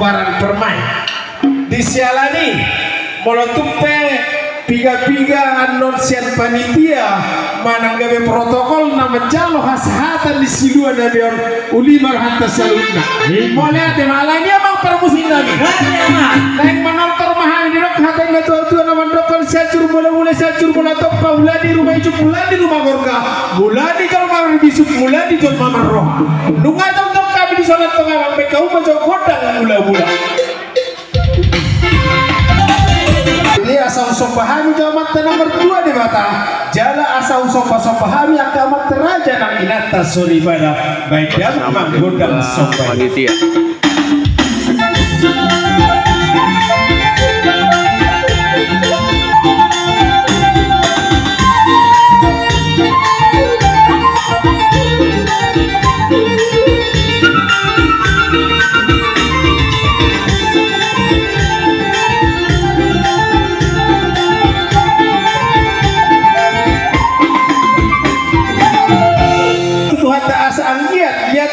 baran permai disialani molotupe piga-piga anonsian panitia mananggabe protokol na menjalo hasahatan di silua na biar ulimar hatta saluna boleh ate malanya mang permusin lagi naik menonton mahal di rok hata nggak tua-tua na mandokol sacur mula sacur mula toppa mula di rumah ijuk mula di rumah gorga mula di kalau mau bisuk mula di jol mamar roh nunga tok kami di salat tengah sampai kau macam kodang mula dia asal usong pahami jamat nomor 2 di mata jala asal usong pahami akamat teraja nang inata suri pada baik dan menggodam sobat panitia.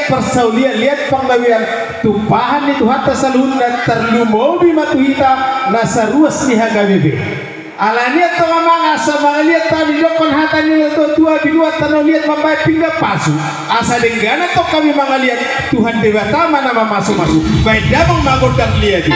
Persaulian lihat penggawian tumpahan itu hatta salun dan terlumo bimatuhita nasa ruas liha gabibe alaniat to mamang asa lihat tadi dokon hatani to tua biluat tanah lihat mambai pingga pasu asa denggana to kami mangaliat Tuhan dewata mana masuk baik damang magodang lihat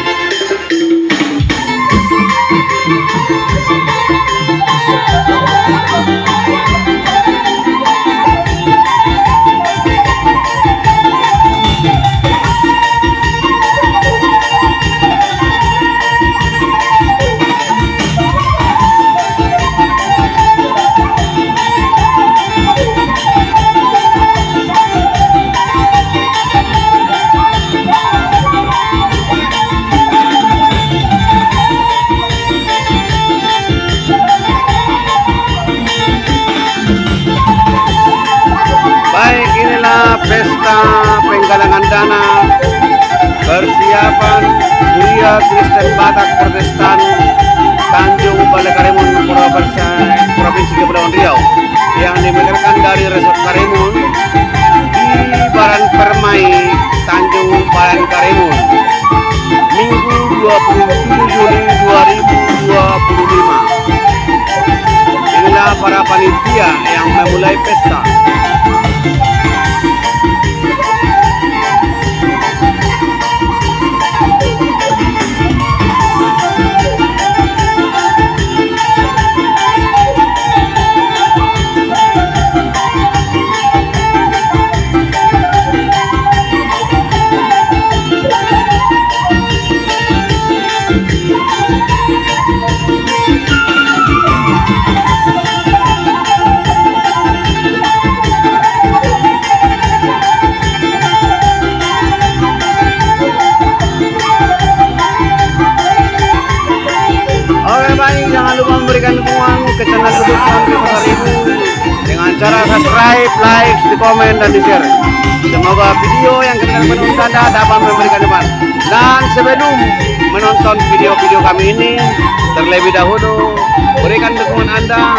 pesta penggalangan dana persiapan Gereja Kristen Batak Protestan Tanjung Balai Karimun Provinsi Kepulauan Riau yang dimengerkan dari Resort Karimun di Baran Permai Tanjung Baran Karimun Minggu 27 Juli 2025. Inilah para panitia yang memulai pesta. Jangan lupa memberikan dukungan ke channel YouTube Karimun dengan cara subscribe, like, di komen dan di share. Semoga video yang kita menonton Anda dapat memberikan manfaat. Dan sebelum menonton video-video kami ini, terlebih dahulu berikan dukungan Anda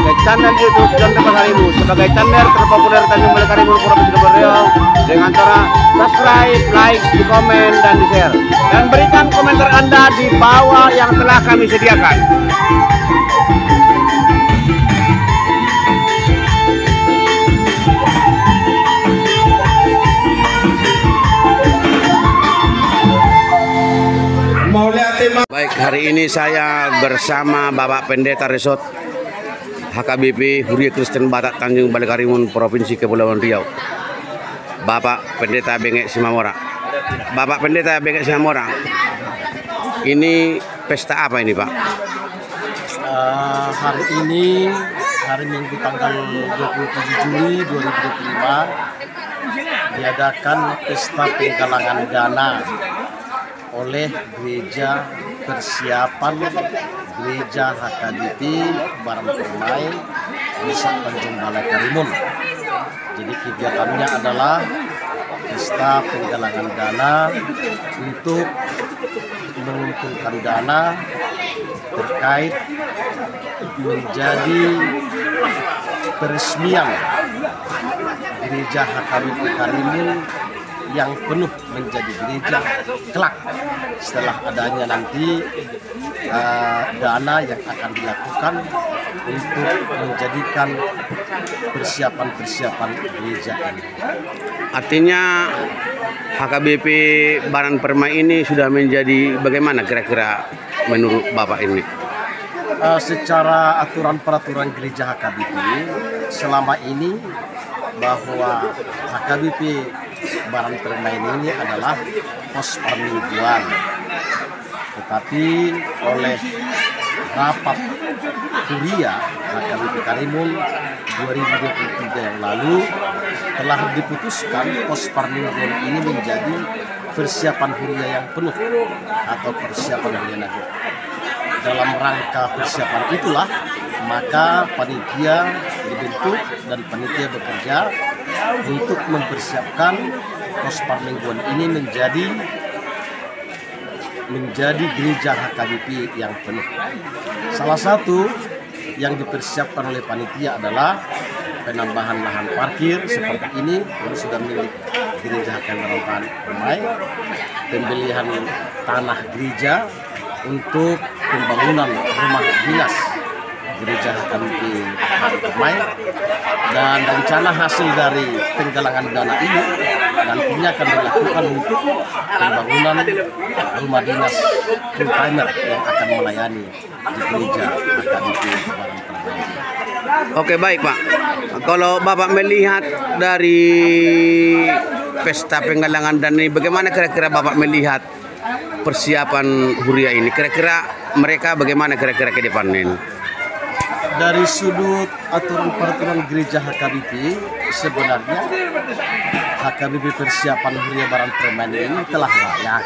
ke channel YouTube John Tebas Harimu sebagai channel terpopuler Tanjung Balai Karimun Provinsi Kepulauan Riau dengan cara subscribe, like, di komen dan di share. Dan berikan komentar Anda di bawah yang telah kami sediakan. Baik, hari ini saya bersama Bapak Pendeta Resort HKBP Gereja Kristen Batak Tanjung Balai Karimun Provinsi Kepulauan Riau, Bapak Pendeta Bengek Simamora. Bapak Pendeta Bengek Simamora, ini pesta apa ini, Pak? Hari ini hari Minggu tanggal 27 Juli 2025 diadakan pesta penggalangan dana oleh Gereja Persiapan Gereja HKBP Baran Permai Desa Tanjung Balai Karimun. Jadi kegiatannya adalah pesta penggalangan dana untuk mengumpulkan dana terkait menjadi peresmian Gereja HKBP Karimun yang penuh menjadi gereja kelak setelah adanya nanti dana yang akan dilakukan untuk menjadikan persiapan gereja ini. Artinya HKBP Baran Permai ini sudah menjadi bagaimana kira-kira menurut Bapak ini? Secara aturan peraturan gereja HKBP selama ini bahwa HKBP Baran Permai ini adalah pos permingguan, tetapi oleh rapat kuria HKBP Karimun 2023 yang lalu telah diputuskan pos permingguan ini menjadi persiapan huria yang penuh atau persiapan huria naga. Dalam rangka persiapan itulah maka panitia dibentuk dan panitia bekerja untuk mempersiapkan pos permingguan ini menjadi gereja HKBP yang penuh. Salah satu yang dipersiapkan oleh panitia adalah penambahan lahan parkir seperti ini sudah milik gereja HKBP Baran Permai, pembelian tanah gereja untuk pembangunan rumah dinas gereja HKBP Baran Permai, dan rencana hasil dari penggalangan dana ini nantinya akan dilakukan untuk pembangunan rumah dinas full timer yang akan melayani di gereja HKBP Baran Permai. Oke, baik Pak. Kalau Bapak melihat dari pesta penggalangan dana ini, bagaimana kira-kira Bapak melihat persiapan huria ini? Kira-kira mereka bagaimana kira-kira ke depannya ini? Dari sudut aturan peraturan gereja HKBP, sebenarnya HKBP persiapan huria Baran Permai ini telah layak.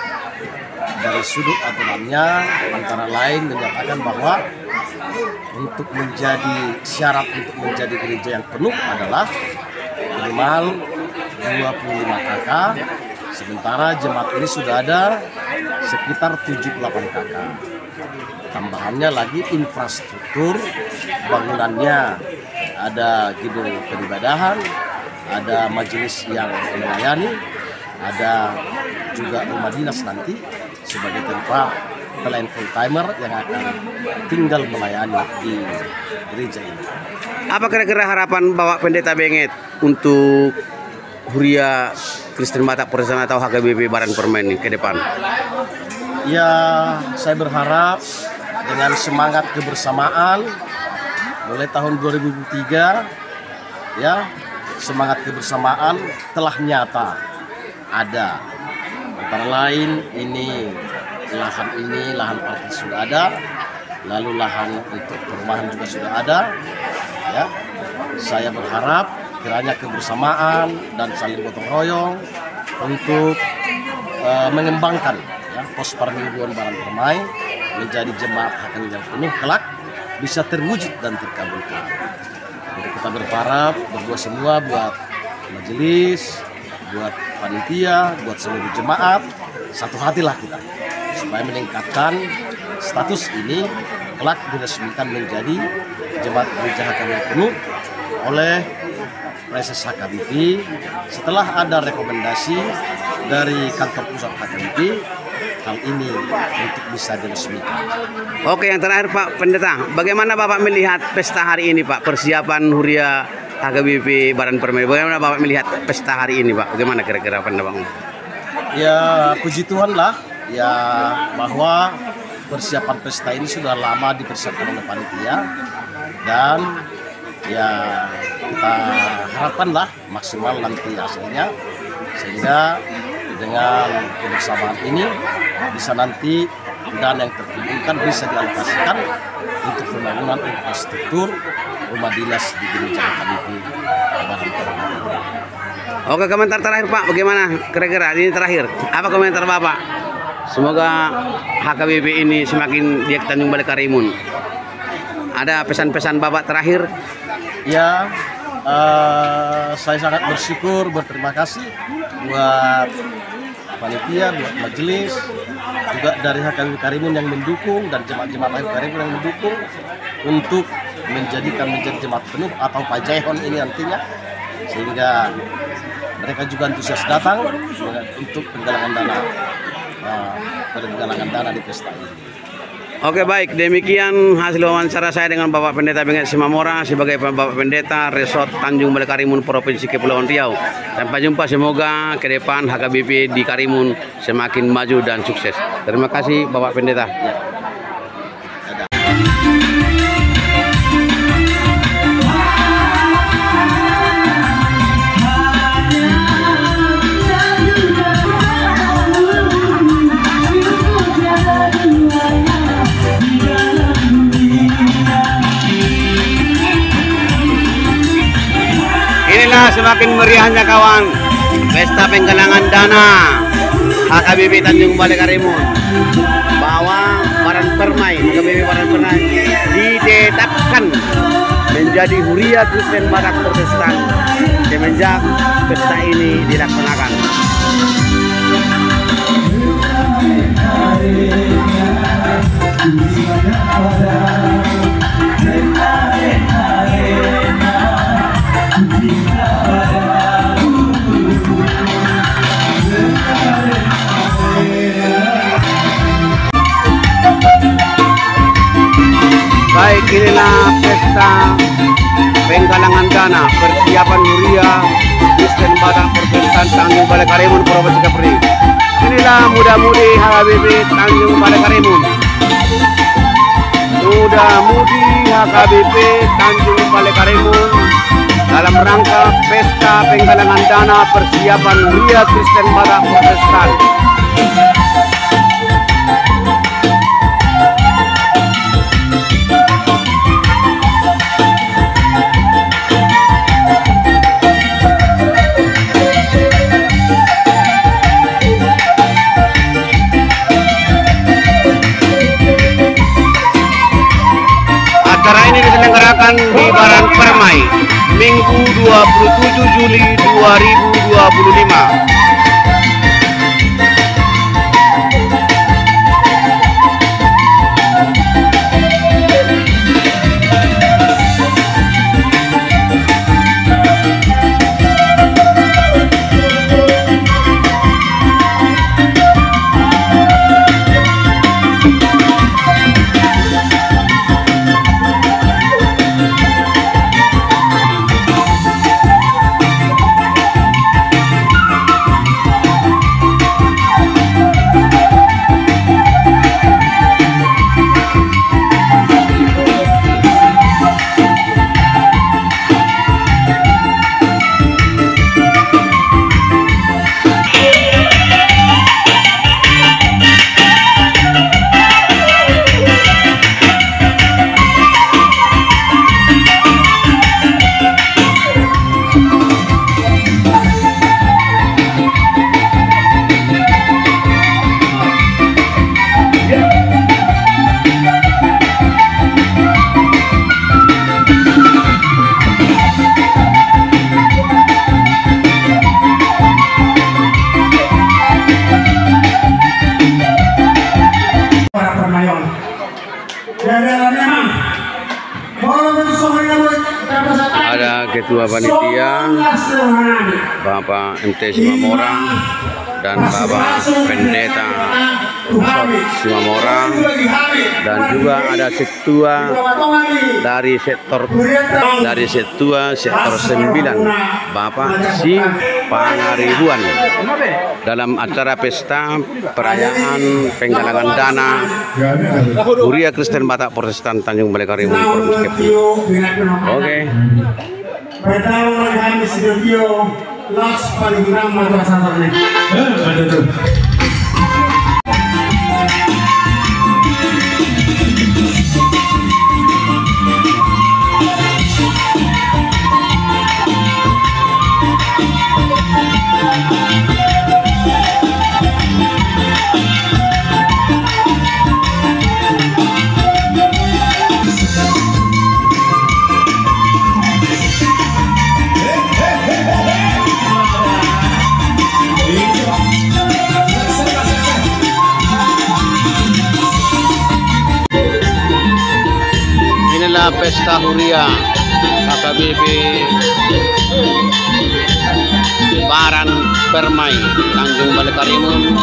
Dari sudut aturannya antara lain menyatakan bahwa untuk menjadi syarat untuk menjadi gereja yang penuh adalah minimal 25 KK, sementara jemaat ini sudah ada sekitar 78 KK. Tambahannya lagi infrastruktur bangunannya, ada gedung peribadahan, ada majelis yang melayani, ada juga rumah dinas nanti sebagai tempat pelayan full timer yang akan tinggal melayani di gereja ini. Apa kira-kira harapan Bapak Pendeta Benget untuk huria Kristen Batak Persatuan atau HKBP Baran Permai ini ke depan? Ya, saya berharap dengan semangat kebersamaan mulai tahun 2003 ya, semangat kebersamaan telah nyata ada. Antara lain lahan parkir sudah ada, lalu lahan untuk perumahan juga sudah ada ya. Saya berharap kiranya kebersamaan dan saling gotong royong untuk mengembangkan ya, pos permingguan Baran Permai menjadi jemaat HKBP yang penuh kelak bisa terwujud dan terkabulkan. Jadi kita berharap berdua semua buat majelis, buat panitia, buat seluruh jemaat, satu hatilah kita supaya meningkatkan status ini kelak diresmikan menjadi jemaat gereja HKBP penuh oleh Preses HKBP setelah ada rekomendasi dari kantor pusat HKBP hal ini untuk bisa diresmikan. Oke, yang terakhir Pak Pendeta, bagaimana Bapak melihat pesta hari ini Pak, persiapan huria HKBP Baran Permai? Bagaimana Bapak melihat pesta hari ini Pak? Bagaimana kira-kira pendapat? Ya, puji Tuhan lah ya bahwa persiapan pesta ini sudah lama dipersiapkan oleh panitia, dan ya kita harapkanlah maksimal nanti hasilnya sehingga dengan kebersamaan ini bisa nanti dana yang terkumpulkan bisa dialokasikan untuk pembangunan infrastruktur rumah dinas di gereja HKBP Baran Permai. Oke, komentar terakhir Pak, bagaimana kira-kira ini terakhir? Apa komentar Bapak? Semoga HKBP ini semakin dia ke Tanjung Balai Karimun. Ada pesan-pesan Bapak terakhir? Ya, saya sangat bersyukur, berterima kasih buat panitia, buat majelis, juga dari HKBP Karimun yang mendukung dan jemaat-jemaat HKBP Karimun yang mendukung untuk menjadi jemaat penuh atau Pajaihon ini nantinya, sehingga mereka juga antusias datang untuk penggalangan dana di pesta ini. Oke, baik, demikian hasil wawancara saya dengan Bapak Pendeta Benget Simamora sebagai Bapak Pendeta Resort Tanjung Balai Karimun Provinsi Kepulauan Riau. Sampai jumpa, semoga ke depan HKBP di Karimun semakin maju dan sukses. Terima kasih Bapak Pendeta. Inilah semakin meriahnya kawan pesta penggalangan dana HKBP Tanjung Balai Karimun, bahwa Baran Permai HKBP Baran Permai ditetapkan menjadi Huria Kristen Batak Protestan semenjak pesta ini dilaksanakan. Baik, inilah pesta penggalangan dana persiapan Huria Kristen Batak Protestan Tanjung Balai Karimun Provinsi Kepri. Inilah muda-mudi HKBP Tanjung Balai Karimun. Muda-mudi HKBP Tanjung Balai Karimun dalam rangka pesta penggalangan dana persiapan Huria Kristen Batak Protestan. Acara ini diselenggarakan di Baran Permai, Minggu 27 Juli 2025. Ada Ketua Panitia Bapak MT Simamora dan Bapak Pendeta Simamora, dan juga ada Ketua dari sektor 9 Bapak Si Pangaribuan dalam acara pesta perayaan penggalangan dana Huria Kristen Batak Protestan Tanjung Balai Karimun Provinsi Kepri. Oke. Pesta Huria HKBP Baran Permai Tanjung Balai Karimun.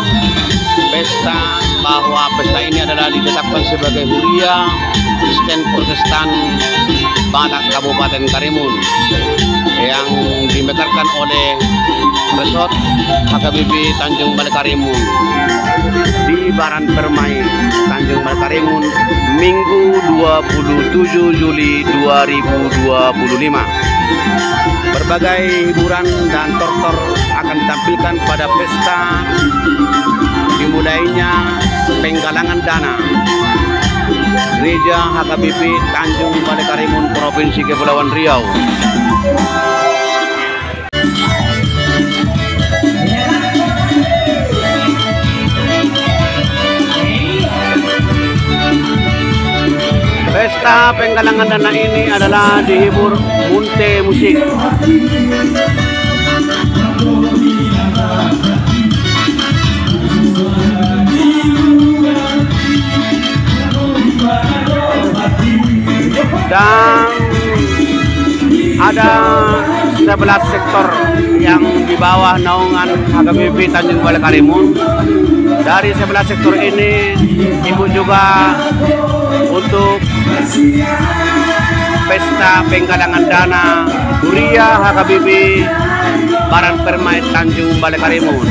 Pesta bahwa pesta ini adalah ditetapkan sebagai Huria Kristen Protestan Batak Kabupaten Karimun yang dimekarkan oleh Resort HKBP Tanjung Balai Karimun di Baran Permai Tanjung Balai Karimun Minggu 27 Juli 2025. Berbagai hiburan dan tortor akan ditampilkan pada pesta dimulainya penggalangan dana Gereja HKBP Tanjung Balai Karimun Provinsi Kepulauan Riau. Pesta penggalangan dana ini adalah dihibur Munte Musik. Dan ada 11 sektor yang di bawah naungan HKBP Tanjung Balai Karimun. Dari 11 sektor ini ibu juga untuk pesta penggalangan dana Huria HKBP Baran Permai Tanjung Balai Karimun.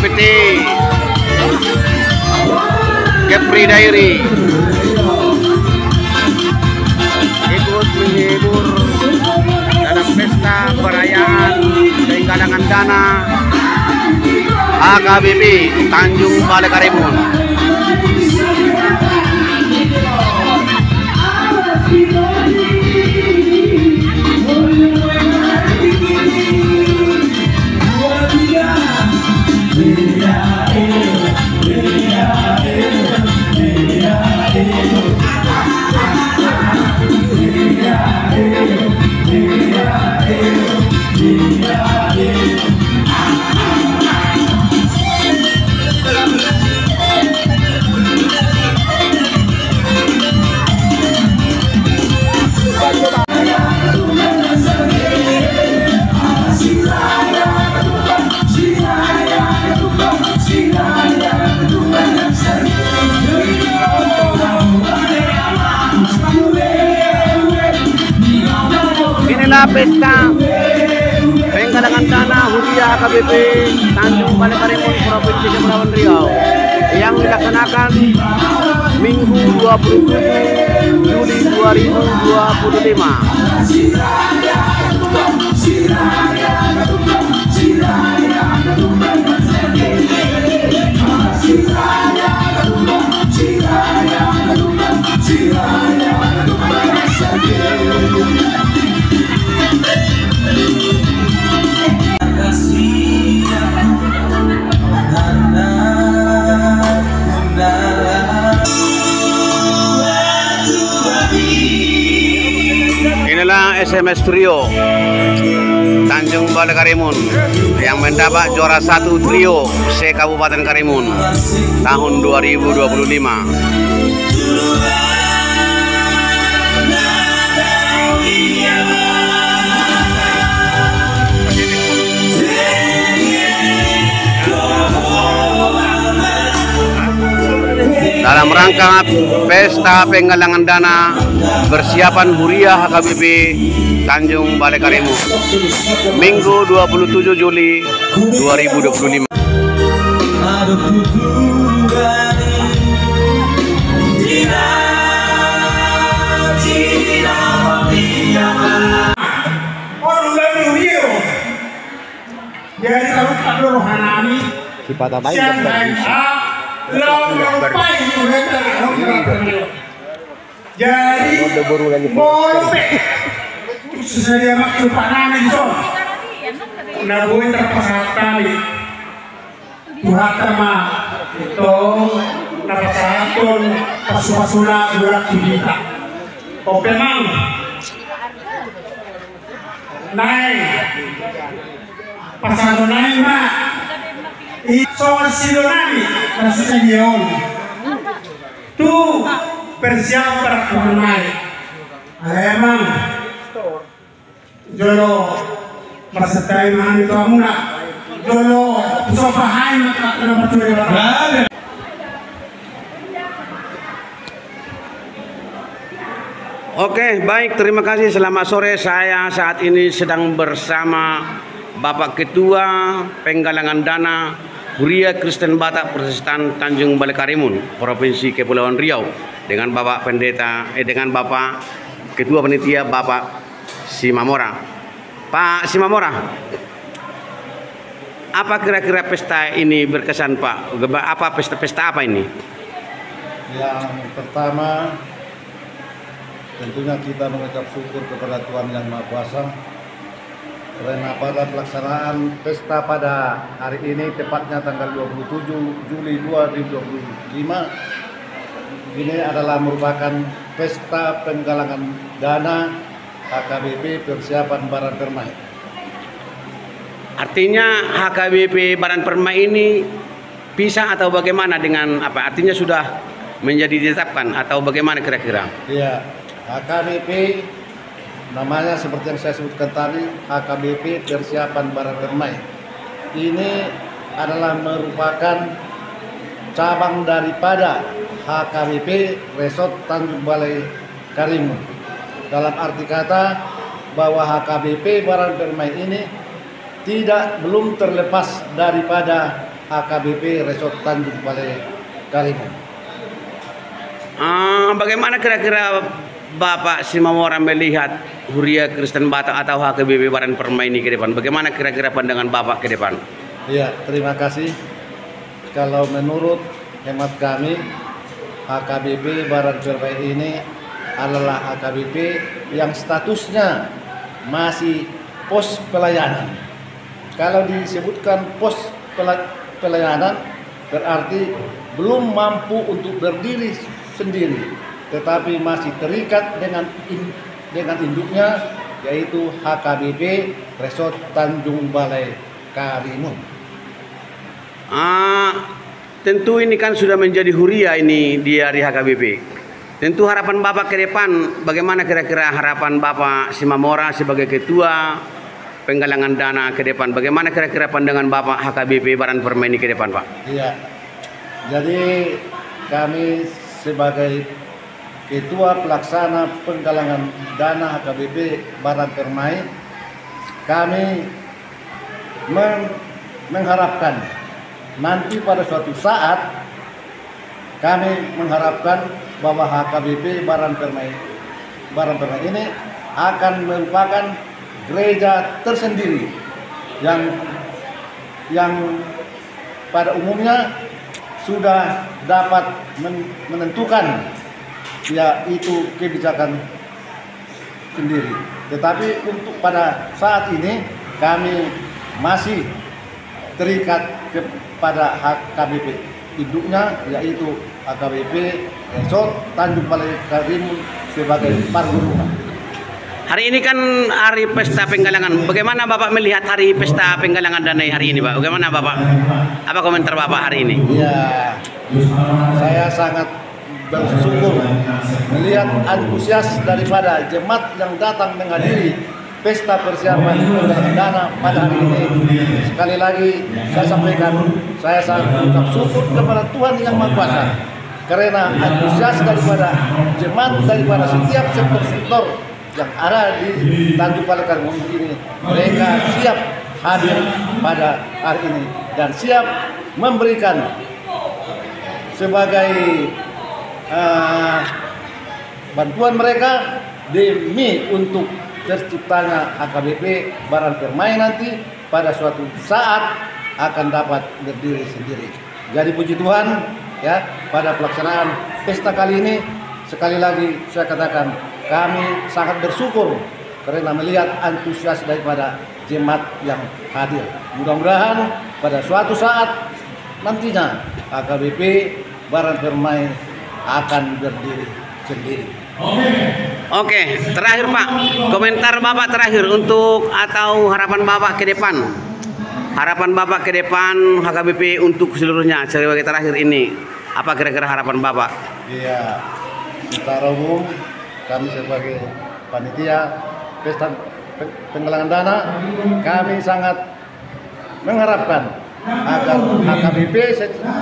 PT Kepri Dairy ikut menghibur dalam pesta perayaan penggalangan dana HKBP Tanjung Balai Karimun. Inilah pesta penggalangan dana Huria HKBP Tanjung Balai Karimun Provinsi Kepulauan Riau yang dilaksanakan Minggu 27 Juli 2025. Inilah SMS Trio Tanjung Balai Karimun yang mendapat juara 1 trio se Kabupaten Karimun tahun 2025. dalam rangka pesta penggalangan dana persiapan Huria HKBP Tanjung Balai Karimun Minggu 27 Juli 2025. Jadi kalau tak rohanani Sifat apa siang hari jadi boleh sesuai maksud panani so nabuin terpasang kami Tuhan tema itu napasakon pasu-pasuna gerak kita oke mang naik pasang naik mak itu silonami maksudnya dion tu persiapan pemain emang jolo masatai mah itu amuna jolo sofahan kena betul ya. Oke, baik, terima kasih. Selamat sore. Saya saat ini sedang bersama Bapak Ketua Penggalangan Dana Huria Kristen Batak Persistan Tanjung Balai Karimun, Provinsi Kepulauan Riau, dengan Bapak dengan Bapak Ketua Panitia Bapak Simamora. Pak Simamora, apa kira-kira pesta ini berkesan, Pak? Apa pesta apa ini? Yang pertama, tentunya kita mengucap syukur kepada Tuhan Yang Maha Kuasa karena pada pelaksanaan pesta pada hari ini, tepatnya tanggal 27 Juli 2025, ini adalah merupakan pesta penggalangan dana HKBP Persiapan Baran Permai. Artinya HKBP Baran Permai ini bisa atau bagaimana dengan apa? Artinya sudah menjadi ditetapkan atau bagaimana kira-kira? Ya, HKBP namanya seperti yang saya sebutkan tadi, HKBP Persiapan Baran Permai. Ini adalah merupakan cabang daripada HKBP Resort Tanjung Balai Karimun. Dalam arti kata bahwa HKBP Baran Permai ini belum terlepas daripada HKBP Resort Tanjung Balai Karimun. Bagaimana kira-kira Bapak Simamora melihat Huria Kristen Batak atau HKBP Baran Permai ini ke depan? Bagaimana kira-kira pandangan Bapak ke depan? Ya, terima kasih. Kalau menurut hemat kami, HKBP Baran Permai ini adalah HKBP yang statusnya masih pos pelayanan. Kalau disebutkan pos pelayanan berarti belum mampu untuk berdiri sendiri, tetapi masih terikat dengan induknya, yaitu HKBP Resort Tanjung Balai Karimun. Tentu ini kan sudah menjadi Huria ini di hari HKBP. Tentu harapan Bapak ke depan, bagaimana kira-kira harapan Bapak Simamora sebagai Ketua Penggalangan Dana ke depan? Bagaimana kira-kira pandangan Bapak HKBP Baran Permai ini ke depan, Pak? Iya, jadi kami sebagai Ketua Pelaksana Penggalangan Dana HKBP Baran Permai, kami mengharapkan nanti pada suatu saat kami mengharapkan bahwa HKBP Baran Permai ini akan merupakan gereja tersendiri yang pada umumnya sudah dapat menentukan yaitu kebijakan sendiri. Tetapi untuk pada saat ini kami masih terikat kepada HKBP induknya, yaitu HKBP Resort Tanjung Balai Karimun sebagai parguruna. Hari ini kan hari pesta penggalangan. Bagaimana Bapak melihat hari pesta penggalangan dana hari ini, Pak? Bagaimana Bapak? Apa komentar Bapak hari ini? Ya, saya sangat bersyukur melihat antusias daripada jemaat yang datang menghadiri pesta persiapan penggalangan dana pada hari ini. Sekali lagi saya sampaikan, saya sangat mengucap syukur kepada Tuhan Yang Maha Kuasa karena antusias daripada jemaat daripada setiap sektor-sektor yang ada di Tanjung Balai Karimun ini, mereka siap hadir pada hari ini dan siap memberikan sebagai bantuan mereka demi untuk terciptanya AKBP Baran Permai nanti pada suatu saat akan dapat berdiri sendiri. Jadi puji Tuhan ya, pada pelaksanaan pesta kali ini sekali lagi saya katakan kami sangat bersyukur karena melihat antusias daripada jemaat yang hadir. Mudah-mudahan pada suatu saat nantinya AKBP Baran Permai akan berdiri sendiri. Oke, terakhir Pak, komentar Bapak terakhir untuk atau harapan Bapak ke depan. Harapan Bapak ke depan HKBP untuk seluruhnya sebagai terakhir ini. Apa kira-kira harapan Bapak? Iya, secara umum kami sebagai panitia pesta penggalangan dana, kami sangat mengharapkan agar HKBP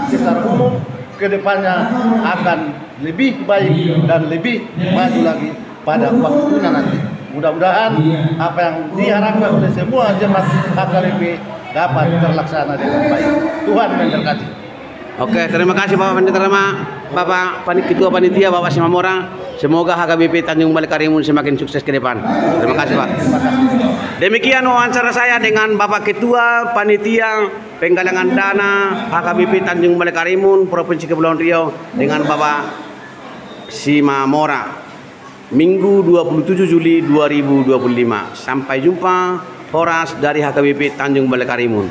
secara umum ke depannya akan lebih baik dan lebih maju lagi pada waktunya nanti. Mudah-mudahan apa yang diharapkan oleh semua jemaat HKBP dapat terlaksana dengan baik. Tuhan memberkati. Oke, terima kasih Bapak Ketua Panitia Bapak Simamora. Semoga HKBP Tanjung Balai Karimun semakin sukses ke depan. Terima kasih Pak. Demikian wawancara saya dengan Bapak Ketua Panitia Penggalangan Dana HKBP Tanjung Balai Karimun Provinsi Kepulauan Riau dengan Bapak Simamora. Minggu 27 Juli 2025. Sampai jumpa. Horas dari HKBP Tanjung Balai Karimun.